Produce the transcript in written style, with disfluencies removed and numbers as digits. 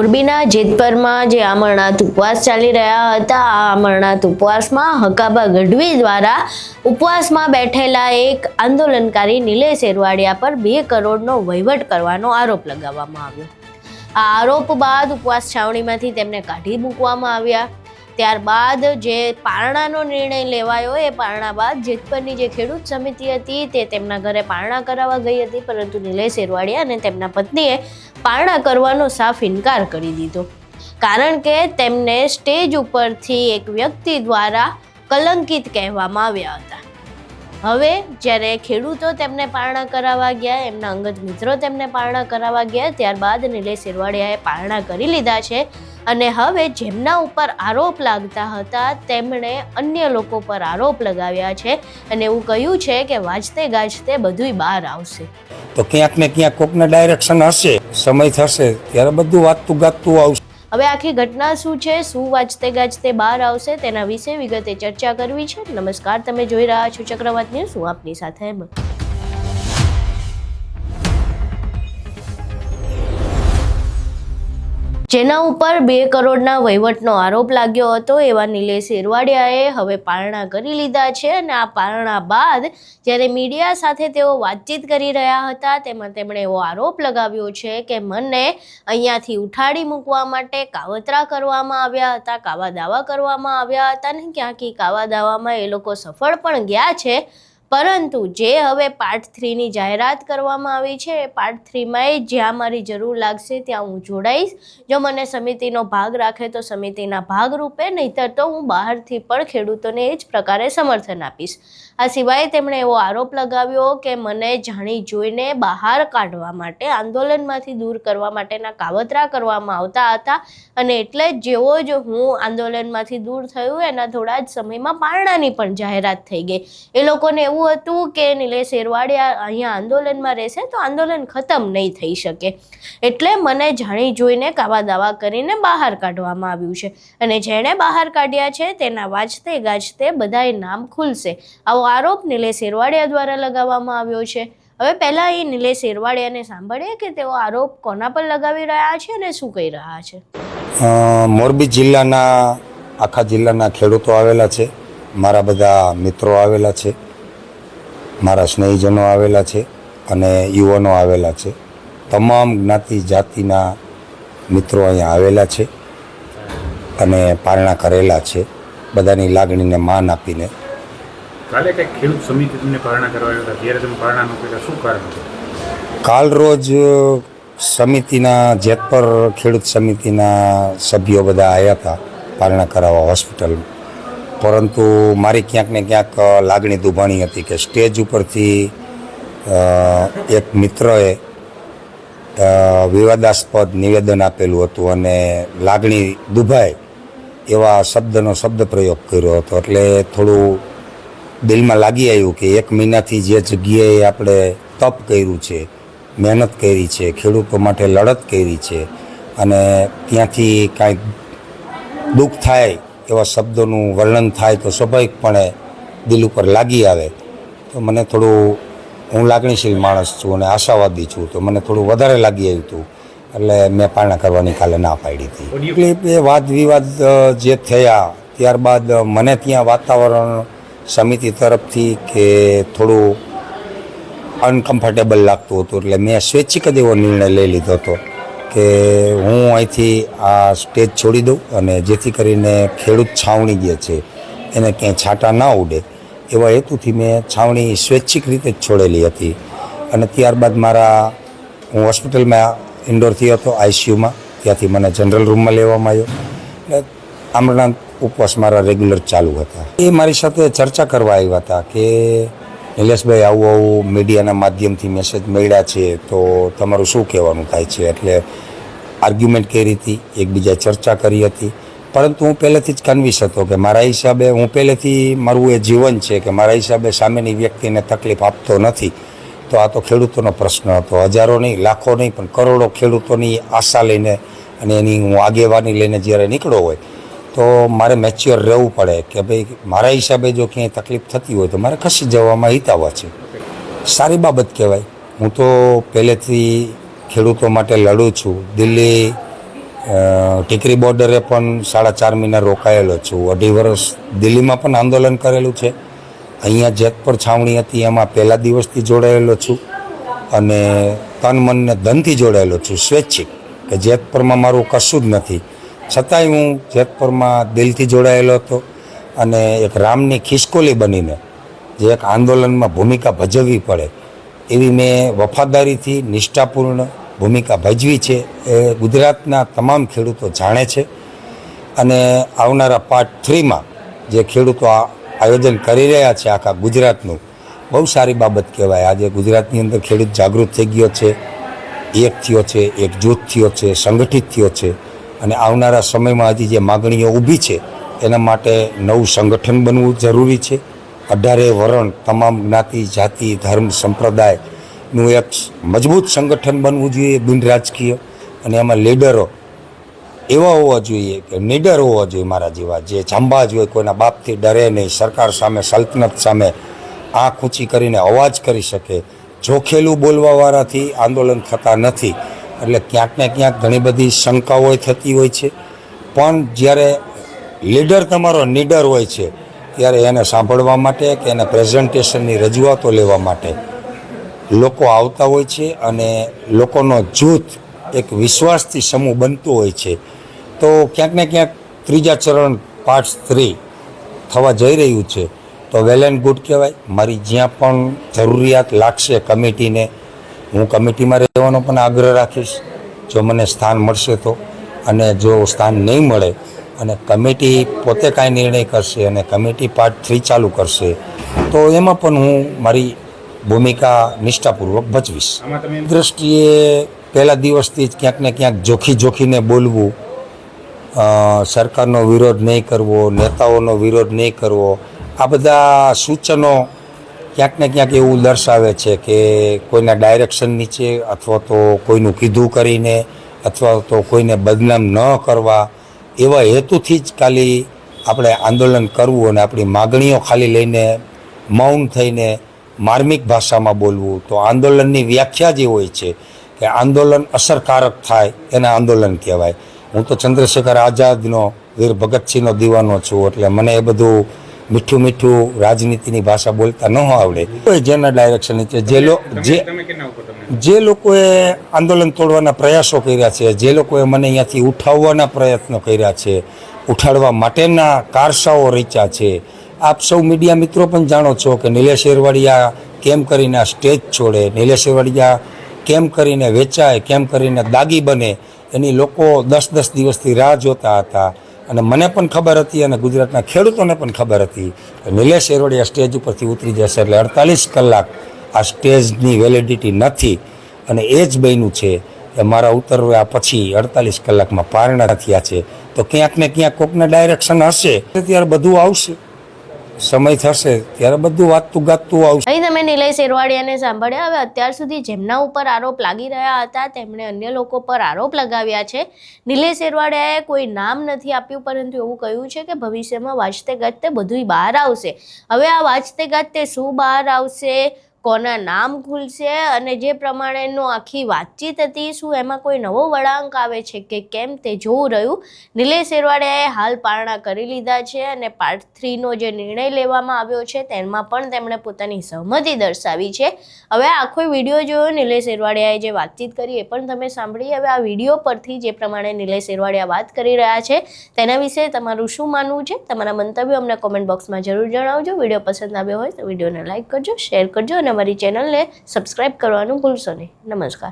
મોરબીના જેતપરમાં જે અમરનાથ ઉપવાસ ચાલી રહ્યા હતા, આ અમરનાથ ઉપવાસમાં હકાબા ગઢવી દ્વારા ઉપવાસમાં બેઠેલા એક આંદોલનકારી નિલેશ એરવાડિયા પર 2 કરોડનો વહીવટ કરવાનો આરોપ લગાવવામાં આવ્યો। આ આરોપ બાદ ઉપવાસ છાવણીમાંથી તેમને કાઢી મૂકવામાં આવ્યા। ત્યારબાદ જે પારણાનો નિર્ણય લેવાયો, એ પારણા બાદ જેતપરની જે ખેડૂત સમિતિ હતી તે તેમના ઘરે પારણા કરાવવા ગઈ હતી, પરંતુ નિલેશ એરવાડિયા અને તેમના પત્નીએ પારણા કરવાનો સાફ ઇનકાર કરી દીધો, કારણ કે તેમને સ્ટેજ ઉપરથી એક વ્યક્તિ દ્વારા કલંકિત કહેવામાં આવ્યા હતા। હવે જ્યારે ખેડૂતો તેમને પારણા કરાવવા ગયા, એમના અંગત મિત્રો તેમને પારણા કરાવવા ગયા, ત્યારબાદ નિલેશ એરવાડિયાએ પારણા કરી લીધા છે અને હવે જેમના ઉપર આરોપ લાગતા હતા તેમણે અન્ય લોકો પર આરોપ લગાવ્યા છે અને એવું કહ્યું છે કે વાજતે ગાજતે બધુંય બહાર આવશે। તો ક્યાંક ને ક્યાંક કોકને ડાયરેક્શન હશે, સમય થશે ત્યારે બધું વાગતું ગાગતું આવશે। હવે આખી ઘટના શું છે, શું વાજતે ગાજતે બહાર આવશે, તેના વિશે વિગતે ચર્ચા કરવી છે। નમસ્કાર, તમે જોઈ રહ્યા છો ચક્રવાત ન્યૂઝ, હું આપની સાથે હેમંત। જેના ઉપર 2 કરોડના વહીવટનો આરોપ લાગ્યો હતો, એવા નિલેશ એરવાડિયાએ હવે પારણા કરી લીધા છે અને આ પારણા બાદ જ્યારે મીડિયા સાથે તેઓ વાતચીત કરી રહ્યા હતા, તેમાં તેમણે એવો આરોપ લગાવ્યો છે કે મને અહીંયાથી ઉઠાડી મૂકવા માટે કાવતરા કરવામાં આવ્યા હતા, કાવા દાવા કરવામાં આવ્યા હતા અને ક્યાંક કાવા દાવામાં એ લોકો સફળ પણ ગયા છે, પરંતુ જે હવે પાર્ટ 3ની જાહેરાત કરવામાં આવી છે, એ પાર્ટ 3માં જ્યાં મારી જરૂર લાગશે ત્યાં હું જોડાઈશ। જો મને સમિતિનો ભાગ રાખે તો સમિતિના ભાગરૂપે, નહીંતર તો હું બહારથી પણ ખેડૂતોને એ જ પ્રકારે સમર્થન આપીશ। આ સિવાય તેમણે એવો આરોપ લગાવ્યો કે મને જાણી જોઈને બહાર કાઢવા માટે, આંદોલનમાંથી દૂર કરવા માટેના કાવતરા કરવામાં આવતા હતા અને એટલે જેવો જ હું આંદોલનમાંથી દૂર થયું એના થોડા જ સમયમાં પારણાની પણ જાહેરાત થઈ ગઈ। એ લોકોને એવું હતું કે નિલેશ એરવાડિયા અહીંયા આંદોલનમાં રહેશે તો આંદોલન ખતમ નહીં થઈ શકે, એટલે મને જાણી જોઈને કાવા દાવા કરીને બહાર કાઢવામાં આવ્યું છે અને જેણે બહાર કાઢ્યા છે તેના વાજતે ગાજતે બધાય નામ ખુલશે, આવો આરોપ નિલેશ એરવાડિયા દ્વારા લગાવવામાં આવ્યો છે। હવે પહેલા એ નિલેશ એરવાડિયાને સાંભળીએ કે તેઓ આરોપ કોના પર લગાવી રહ્યા છે અને શું કહી રહ્યા છે। મોરબી જિલ્લાના, આખા જિલ્લાના ખેડૂતો આવેલા છે, મારા બધા મિત્રો આવેલા છે, મારા સ્નેહીજનો આવેલા છે અને યુવાનો આવેલા છે, તમામ જ્ઞાતિ જાતિના મિત્રો અહીંયા આવેલા છે અને પારણા કરેલા છે, બધાની લાગણીને માન આપીને। કાલે કંઈક ખેડૂત સમિતિ તમને પારણા કરવાયા હતા, ત્યારે તમે પારણા ન કર્યા, શું કારણ હતું? કાલ રોજ સમિતિના, જેતપર ખેડૂત સમિતિના સભ્યો બધા આવ્યા હતા પારણા કરાવવા હોસ્પિટલ, પરંતુ મારી ક્યાંક ને ક્યાંક લાગણી દુભાણી હતી કે સ્ટેજ ઉપરથી એક મિત્રએ વિવાદાસ્પદ નિવેદન આપેલું હતું અને લાગણી દુભાય એવા શબ્દ પ્રયોગ કર્યો હતો, એટલે થોડું દિલમાં લાગી આવ્યું કે 1 મહિનાથી જે જગ્યાએ આપણે તપ કર્યું છે, મહેનત કરી છે, ખેડૂતો માટે લડત કરી છે અને ત્યાંથી કાંઈક દુઃખ થાય એવા શબ્દોનું વર્ણન થાય તો સ્વાભાવિકપણે દિલ ઉપર લાગી આવે। તો મને થોડું, હું લાગણીશીલ માણસ છું અને આશાવાદી છું, તો મને થોડું વધારે લાગી આવ્યું હતું, એટલે મેં પારણા કરવાની કાલે ના પાડી હતી। એટલે એ વાદ વિવાદ જે થયા ત્યારબાદ મને ત્યાં વાતાવરણ સમિતિ તરફથી કે થોડું અનકમ્ફર્ટેબલ લાગતું હતું, એટલે મેં સ્વૈચ્છિક જ એવો નિર્ણય લઈ લીધો હતો કે હું અહીંથી આ સ્ટેજ છોડી દઉં અને જેથી કરીને ખેડૂત છાવણી જે છે એને ક્યાંય છાંટા ના ઉડે એવા હેતુથી મેં છાવણી સ્વૈચ્છિક રીતે જ છોડેલી હતી। અને ત્યારબાદ હું હોસ્પિટલમાં ઇન્ડોર થયો હતો, ICUમાં, ત્યાંથી મને જનરલ રૂમમાં લેવામાં આવ્યો, એટલે અમરનાથ ઉપવાસ મારા રેગ્યુલર ચાલુ હતા। એ મારી સાથે ચર્ચા કરવા આવ્યા હતા કે નિલેશભાઈ આવું મીડિયાના માધ્યમથી મેસેજ મળ્યા છે તો તમારું શું કહેવાનું થાય છે, એટલે આર્ગ્યુમેન્ટ કરી હતી, એકબીજા ચર્ચા કરી હતી, પરંતુ હું પહેલેથી જ કન્વિન્સ હતો કે મારા હિસાબે, હું પહેલેથી મારું એ જીવન છે કે મારા હિસાબે સામેની વ્યક્તિને તકલીફ આપતો નથી। તો આ તો ખેડૂતોનો પ્રશ્ન હતો, હજારો નહીં, લાખો નહીં, પણ કરોડો ખેડૂતોની આશા લઈને અને એની હું આગેવાની લઈને જ્યારે નીકળો હોય તો મારે મેચ્યોર રહેવું પડે કે ભાઈ મારા હિસાબે જો ક્યાંય તકલીફ થતી હોય તો મારે ખસી જવામાં હિતાવહ છે, સારી બાબત કહેવાય। હું તો પહેલેથી ખેડૂતો માટે લડું છું। દિલ્હી ટીકરી બોર્ડરે પણ 4.5 મહિના રોકાયેલો છું. 2.5 વર્ષ દિલ્હીમાં પણ આંદોલન કરેલું છે. અહીંયા જેતપુર છાવણી હતી એમાં પહેલા દિવસથી જોડાયેલો છું અને તન મન ને ધનથી જોડાયેલો છું સ્વૈચ્છિક, કે જેતપુરમાં મારું કશું જ નથી છતાંય હું જેતપુરમાં દિલથી જોડાયેલો હતો અને એક રામની ખિસકોલી બનીને જે એક આંદોલનમાં ભૂમિકા ભજવવી પડે એવી મેં વફાદારીથી નિષ્ઠાપૂર્ણ ભૂમિકા ભજવી છે. એ ગુજરાતના તમામ ખેડૂતો જાણે છે અને આવનારા પાર્ટ 3માં જે ખેડૂતો આયોજન કરી રહ્યા છે આખા ગુજરાતનું, બહુ સારી બાબત કહેવાય. આજે ગુજરાતની અંદર ખેડૂત જાગૃત થઈ ગયો છે, એક થયો છે, એકજૂથ થયો છે, સંગઠિત થયો છે અને આવનારા સમયમાં હજી જે માગણીઓ ઊભી છે એના માટે નવું સંગઠન બનવું જરૂરી છે. 18 વરણ તમામ જ્ઞાતિ જાતિ ધર્મ સંપ્રદાયનું એક મજબૂત સંગઠન બનવું જોઈએ, બિન રાજકીય, અને એમાં લીડરો એવા હોવા જોઈએ કે નીડર હોવા જોઈએ મારા જેવા, જે જાંબાજ હોય, કોઈના બાપથી ડરે નહીં, સરકાર સામે સલ્તનત સામે આંખ ઊંચી કરીને અવાજ કરી શકે. જોખેલું બોલવાવાળાથી આંદોલન થતા નથી. એટલે ક્યાંક ને ક્યાંક ઘણી બધી શંકાઓ થતી હોય છે, પણ જ્યારે લીડર તમારો નીડર હોય છે ત્યારે એને સાંભળવા માટે કે એના પ્રેઝન્ટેશનની રજૂઆતો લેવા માટે લોકો આવતા હોય છે અને લોકોનો જૂથ એક વિશ્વાસથી સમૂહ બનતો હોય છે. તો ક્યાંક ને ક્યાંક ત્રીજા ચરણ પાર્ટ 3 થવા જઈ રહ્યું છે તો વેલ એન્ડ ગુડ કહેવાય. મારી જ્યાં પણ જરૂરિયાત લાગશે કમિટીને, હું કમિટીમાં રહેવાનો પણ આગ્રહ રાખીશ જો મને સ્થાન મળશે તો. અને જો સ્થાન નહીં મળે અને કમિટી પોતે કાંઈ નિર્ણય કરશે અને કમિટી પાર્ટ 3 ચાલુ કરશે તો એમાં પણ હું મારી ભૂમિકા નિષ્ઠાપૂર્વક ભજવીશ. દૃષ્ટિએ પહેલા દિવસથી જ ક્યાંક ને ક્યાંક જોખીને બોલવું, સરકારનો વિરોધ નહીં કરવો, નેતાઓનો વિરોધ નહીં કરવો, આ બધા સૂચનો ક્યાંક ને ક્યાંક એવું દર્શાવે છે કે કોઈના ડાયરેક્શન નીચે અથવા તો કોઈનું કીધું કરીને અથવા તો કોઈને બદનામ ન કરવા એવા હેતુથી જ ખાલી આપણે આંદોલન કરવું અને આપણી માગણીઓ ખાલી લઈને મૌન થઈને માર્મિક ભાષામાં બોલવું. તો આંદોલનની વ્યાખ્યા જે હોય છે કે આંદોલન અસરકારક થાય એને આંદોલન કહેવાય. હું તો ચંદ્રશેખર આઝાદનો વીર ભગતસિંહનો દીવાનો છું એટલે મને એ બધું મીઠું રાજનીતિની ભાષા બોલતા ન આવડે. જેના ડાયરેક્શન નીચે જે લોકોએ આંદોલન તોડવાના પ્રયાસો કર્યા છે, જે લોકોએ મને અહીંયાથી ઉઠાવવાના પ્રયત્નો કર્યા છે, ઉઠાડવા માટેના કારસાઓ રચ્યા છે, આપ સૌ મીડિયા મિત્રો પણ જાણો છો કે નિલેશ એરવાડિયા કેમ કરીને આ સ્ટેજ છોડે, નિલેશ એરવાડિયા કેમ કરીને વેચાય, કેમ કરીને દાગી બને, એની લોકો 10 દિવસથી રાહ જોતા હતા. અને મને પણ ખબર હતી અને ગુજરાતના ખેડૂતોને પણ ખબર હતી કે નિલેશ એરવાડિયા સ્ટેજ ઉપરથી ઉતરી જશે એટલે 48 કલાક આ સ્ટેજની વેલિડિટી નથી. અને એ જ બન્યું છે કે મારા ઉતરવા પછી 48 કલાકમાં પારણા થયા છે. તો ક્યાંક ને ક્યાંક કોકના ડાયરેક્શન હશે ત્યારે બધું આવશે, સમય થશે ત્યારે બધું વાતતું ગાતું આવશે. અહીં તમે નિલેશ એરવાડિયાને સાંભળ્યા. હવે અત્યાર સુધી જેમના ઉપર આરોપ લાગી રહ્યા હતા તેમણે અન્ય લોકો પર આરોપ લગાવ્યા છે. નિલેશ એરવાડિયાએ કોઈ નામ નથી આપ્યું પરંતુ એવું કહ્યું છે કે ભવિષ્યમાં વાંચતે ગાજતે બધું બહાર આવશે. હવે આ વાંચતે ગાજતે શું બહાર આવશે, કોના નામ ખુલશે અને જે પ્રમાણેનો આખી વાતચીત હતી શું એમાં કોઈ નવો વળાંક આવે છે કે કેમ તે જોવું રહ્યું. નિલેશ એરવાડિયાએ હાલ પારણા કરી લીધા છે અને પાર્ટ 3નો જે નિર્ણય લેવામાં આવ્યો છે તેમાં પણ તેમણે પોતાની સહમતિ દર્શાવી છે. હવે આખો વિડીયો જોયો, નિલેશ એરવાડિયાએ જે વાતચીત કરી એ પણ તમે સાંભળી. હવે આ વિડીયો પરથી જે પ્રમાણે નિલેશ એરવાડિયા વાત કરી રહ્યા છે તેના વિશે તમારું શું માનવું છે, તમારા મંતવ્યો અમને કોમેન્ટ બોક્સમાં જરૂર જણાવજો. વિડીયો પસંદ આવ્યો હોય તો વિડીયોને લાઇક કરજો, શેર કરજો અને અમારી ચેનલને સબસ્ક્રાઇબ કરવાનું ભૂલશો નહીં. નમસ્કાર.